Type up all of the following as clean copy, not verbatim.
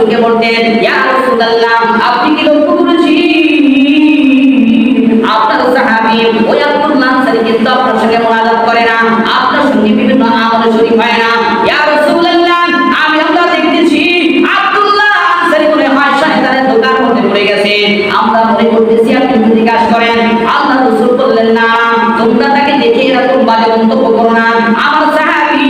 রাসূলকে বলতেন, ইয়া রাসূলুল্লাহ, আপনি কি লক্ষ্য করেছি আপনার সাহাবী ওই আব্দুল্লাহ আনসারী কিন্তু আপনার সঙ্গে মুনাজাত করে না, আপনার সঙ্গে বিভিন্ন আমলে শরীক হয় না। ইয়া রাসূলুল্লাহ, আমি আমরা দেখতেছি আব্দুল্লাহ আনসারী মনে হয় শয়তানের দোকার মধ্যে পড়ে গেছে, আমরা মনে করতেছি আপনি জিজ্ঞাসা করেন। আল্লাহ রাসূল বললেন, না, তোমরা তাকে দেখে এরকম বাজে মন্তব্য করো না। আমার সাহাবী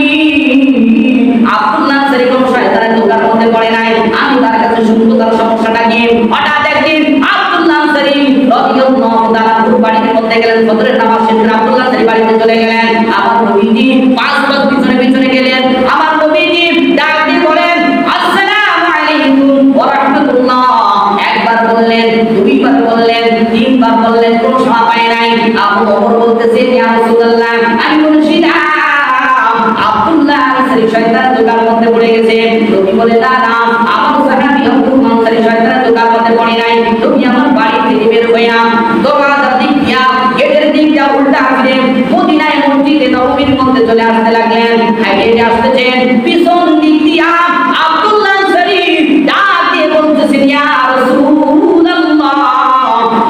আব্দুল্লাহ আনসারী কোন শয়তানের দোকার মধ্যে পড়ে নাই, আমি তার কাছে শুনবো তার সমস্যাটা কি। হঠাৎ একদিন আব্দুল্লাহ আনসারী রাদিয়াল্লাহু তাআলা বাড়ির মধ্যে গেলেন, ফজরের নামাজ শেষ করে আব্দুল্লাহ আনসারী বাড়িতে চলে গেলেন। আমার নবীজি 5 গজ পিছনে পিছনে গেলেন। আমার নবীজি ডাক দিয়ে বলেন, আসসালামু আলাইকুম ওয়া রাহমাতুল্লাহ। একবার বললেন, দুইবার বললেন, তিনবার বললেন, কোনো সাড়া পায় নাই। আবু বকর বলতেছেন, ইয়া রাসূলুল্লাহ, আমি বলছিলাম আব্দুল্লাহ আনসারী শয়তানের দোকার মধ্যে পড়ে গেছে। নবী বলে, না না, আমার সাহাবী আব্দুল্লাহ আনসারী শয়তানের দোকার মধ্যে পড়ে নাই। নবী আমার বাড়ি থেকে বের হইয়া দরজার দিক দিয়া গেটের দিক দিয়া উল্টা ফিরে মদিনায় মসজিদে নববীর মধ্যে চলে আসতে লাগলেন। হেঁটে আসতেছেন, পিছন দিক দিয়া আব্দুল্লাহ আনসারী ডাক দিয়ে বলতেছেন, ইয়া রাসূলুল্লাহ,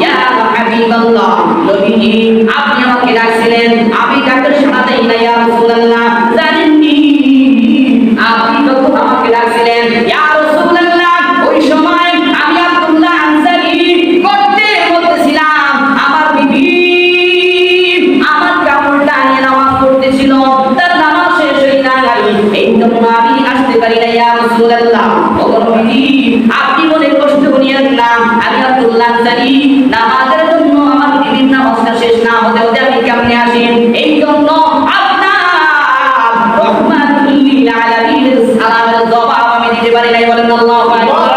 ইয়া হাবিবাল্লাহ, নবীজি আপনি আমাকে ডাকছিলেন, আমি ডাকের সাড়া দেই না। ইয়া রাসূলুল্লাহ, জানেননি আপনি যখন আমাকে ডাকছিলেন, ইয়া রাসূলুল্লাহ, ওই সময় আমি আব্দুল্লাহ আনসারী করতে বলতেছিলাম, আমার বিবি আমার কাপড়টা নিয়ে নামাজ পড়তেছিল, তার নামাজ শেষ হই নাই, এই জন্য আমি আসতে পারি না। ইয়া রাসূলুল্লাহ, ও নবীজি আপনি মনে কষ্ট করিয়েন না, আমি আব্দুল্লাহ আনসারী নামাজের জন্য আমার বিবির নামাজটা শেষ না হতে হতে আমি কেমনে আসি, এই জন্য আপনার রহমাতুল লিল আলামিনের সালামের জবাব আমি দিতে পারি নাই। বলেন আল্লাহু আকবার।